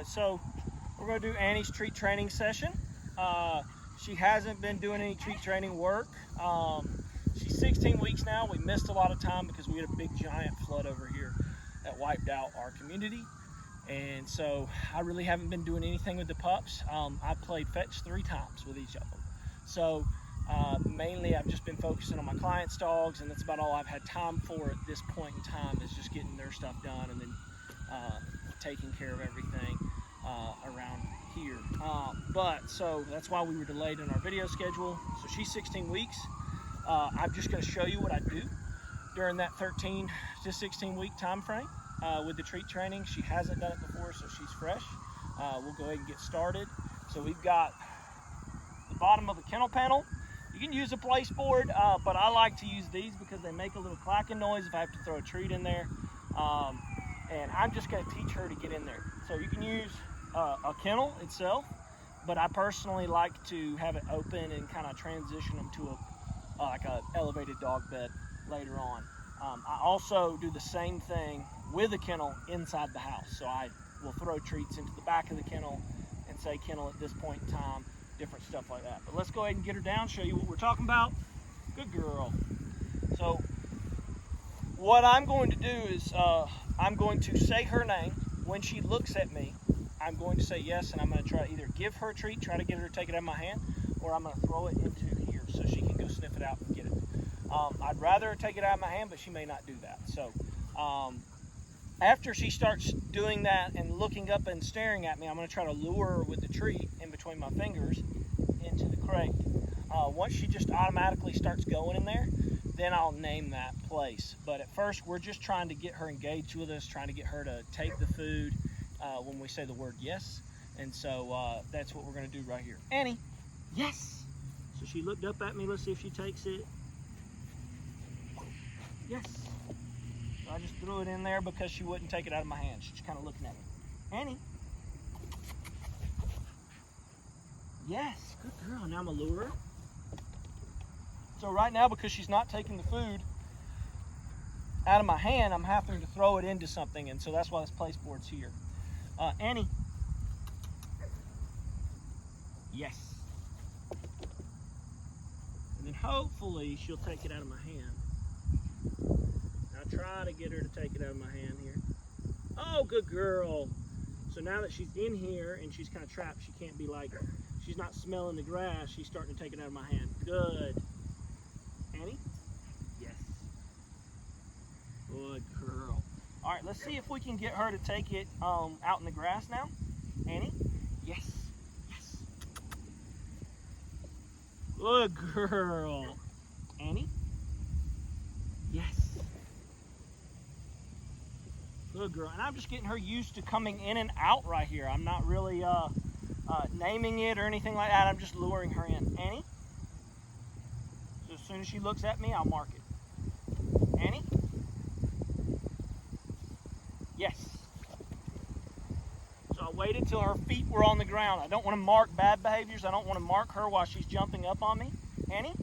So we're going to do Annie's treat training session. She hasn't been doing any treat training work. She's 16 weeks now. We missed a lot of time because we had a big giant flood over here that wiped out our community. And so I really haven't been doing anything with the pups. I played fetch 3 times with each of them. So mainly I've just been focusing on my clients' dogs, and that's about all I've had time for at this point in time, is just getting their stuff done and then taking care of everything around here. So that's why we were delayed in our video schedule. So she's 16 weeks. I'm just going to show you what I do during that 13 to 16 week time frame with the treat training. She hasn't done it before, so she's fresh. We'll go ahead and get started. So we've got the bottom of the kennel panel. You can use a place board, but I like to use these because they make a little clacking noise if I have to throw a treat in there. And I'm just going to teach her to get in there. So you can use a kennel itself, but I personally like to have it open and kind of transition them to like a elevated dog bed later on. I also do the same thing with a kennel inside the house. So I will throw treats into the back of the kennel and say kennel at this point in time, different stuff like that. But let's go ahead and get her down, show you what we're talking about. Good girl. So what I'm going to do is I'm going to say her name. When she looks at me, I'm going to say yes, and I'm going to try to either give her a treat, try to get her to take it out of my hand, or I'm going to throw it into here so she can go sniff it out and get it. I'd rather her take it out of my hand, but she may not do that. So after she starts doing that and looking up and staring at me, I'm going to try to lure her with the treat in between my fingers into the crate. Once she just automatically starts going in there, then I'll name that place. But at first, we're just trying to get her engaged with us, trying to get her to take the food when we say the word yes. And so that's what we're going to do right here. Annie, yes. So she looked up at me. Let's see if she takes it. Yes. So I just threw it in there because she wouldn't take it out of my hand. She's kind of looking at me. Annie. Yes, good girl. Now I'm going to lure her. So right now, because she's not taking the food out of my hand, I'm having to throw it into something, and so that's why this place board's here. Annie. Yes. And then hopefully she'll take it out of my hand. I'll try to get her to take it out of my hand here. Oh, good girl. So now that she's in here and she's kind of trapped, she can't be like, she's not smelling the grass, she's starting to take it out of my hand. Good. Annie? Yes. Good girl. All right, let's see if we can get her to take it out in the grass now. Annie? Yes. Yes. Good girl. Annie? Yes. Good girl. And I'm just getting her used to coming in and out right here. I'm not really naming it or anything like that. I'm just luring her in. Annie? So as soon as she looks at me, I'll mark it. Annie? Yes. So I waited till her feet were on the ground. I don't want to mark bad behaviors. I don't want to mark her while she's jumping up on me. Annie?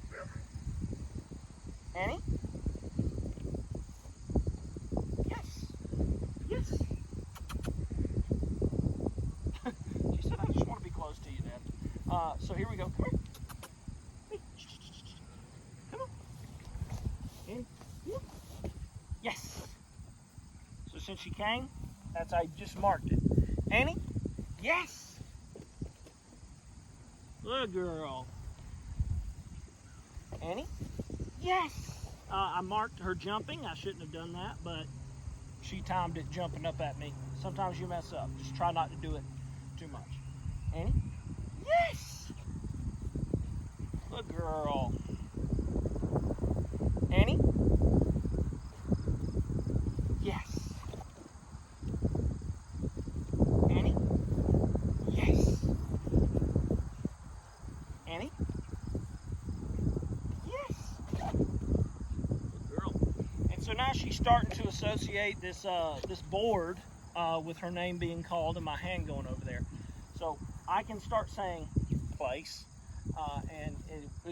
Annie? Yes. Yes. She said, I just want to be close to you, Dad. So here we go. Come here. Yes. So since she came, that's I just marked it. Annie? Yes. Good girl. Annie? Yes. I marked her jumping. I shouldn't have done that, but she timed it jumping up at me. Sometimes you mess up. Just try not to do it too much. Annie? Yes. Good girl. Annie? Yes. Annie? Yes. Annie? Yes. Good girl. And so now she's starting to associate this this board with her name being called and my hand going over there. So I can start saying place, and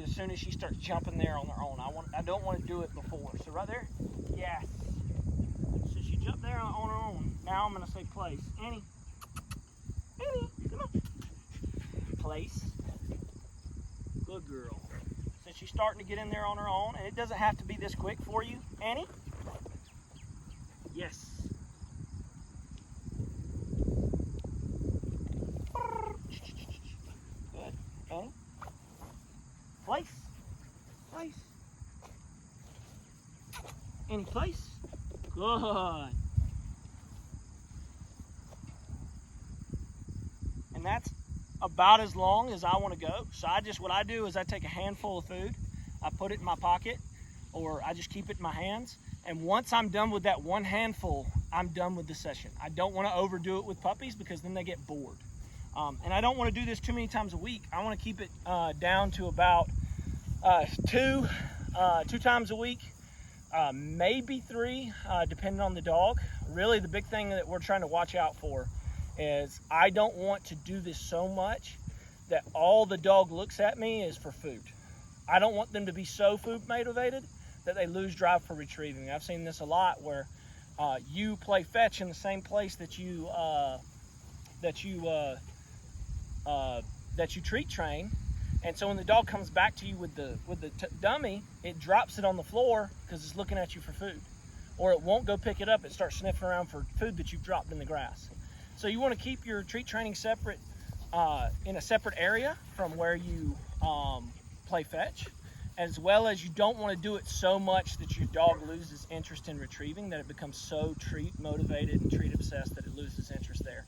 as soon as she starts jumping there on her own, I don't want to do it before. So right there, yes. So she jumped there on her own. Now I'm going to say place. Annie, place. Good girl. Since she's starting to get in there on her own, and it doesn't have to be this quick for you. Annie? Yes. Good. Annie? Place. Place. Any place? Good. And that's about as long as I want to go. So what I do is I take a handful of food, I put it in my pocket, or I just keep it in my hands. And once I'm done with that one handful, I'm done with the session. I don't want to overdo it with puppies because then they get bored. And I don't want to do this too many times a week. I want to keep it down to about two times a week, maybe three, depending on the dog. Really, the big thing that we're trying to watch out for is I don't want to do this so much that all the dog looks at me is for food. I don't want them to be so food motivated that they lose drive for retrieving. I've seen this a lot where you play fetch in the same place that you treat train, and so when the dog comes back to you with the dummy, it drops it on the floor because it's looking at you for food, or it won't go pick it up. It starts sniffing around for food that you've dropped in the grass. So you want to keep your treat training separate, in a separate area from where you play fetch, as well as you don't want to do it so much that your dog loses interest in retrieving, that it becomes so treat motivated and treat obsessed that it loses interest there.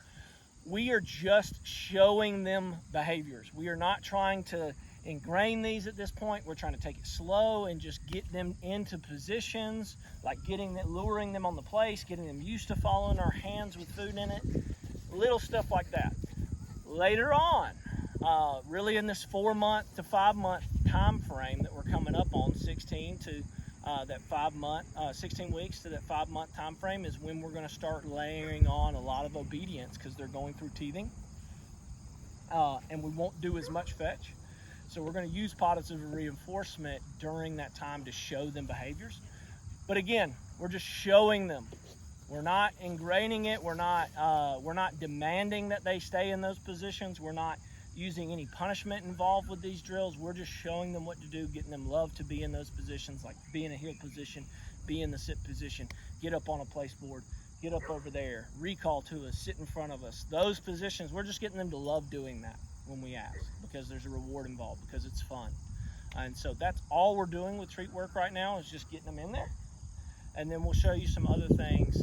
We are just showing them behaviors. We are not trying to ingrain these at this point. We're trying to take it slow and just get them into positions, like luring them on the place, getting them used to following our hands with food in it, little stuff like that. Later on, really in this 4 month to 5 month time frame that we're coming up on, 16 to that 5 month, 16 weeks to that 5 month time frame is when we're going to start layering on a lot of obedience because they're going through teething, and we won't do as much fetch. So we're going to use positive reinforcement during that time to show them behaviors. But again, we're just showing them. We're not ingraining it. We're not demanding that they stay in those positions. We're not using any punishment involved with these drills. We're just showing them what to do, getting them love to be in those positions, like be in a heel position, be in the sit position, get up on a place board, get up over there, recall to us, sit in front of us. Those positions, we're just getting them to love doing that when we ask, because there's a reward involved, because it's fun. And so that's all we're doing with treat work right now, is just getting them in there. And then we'll show you some other things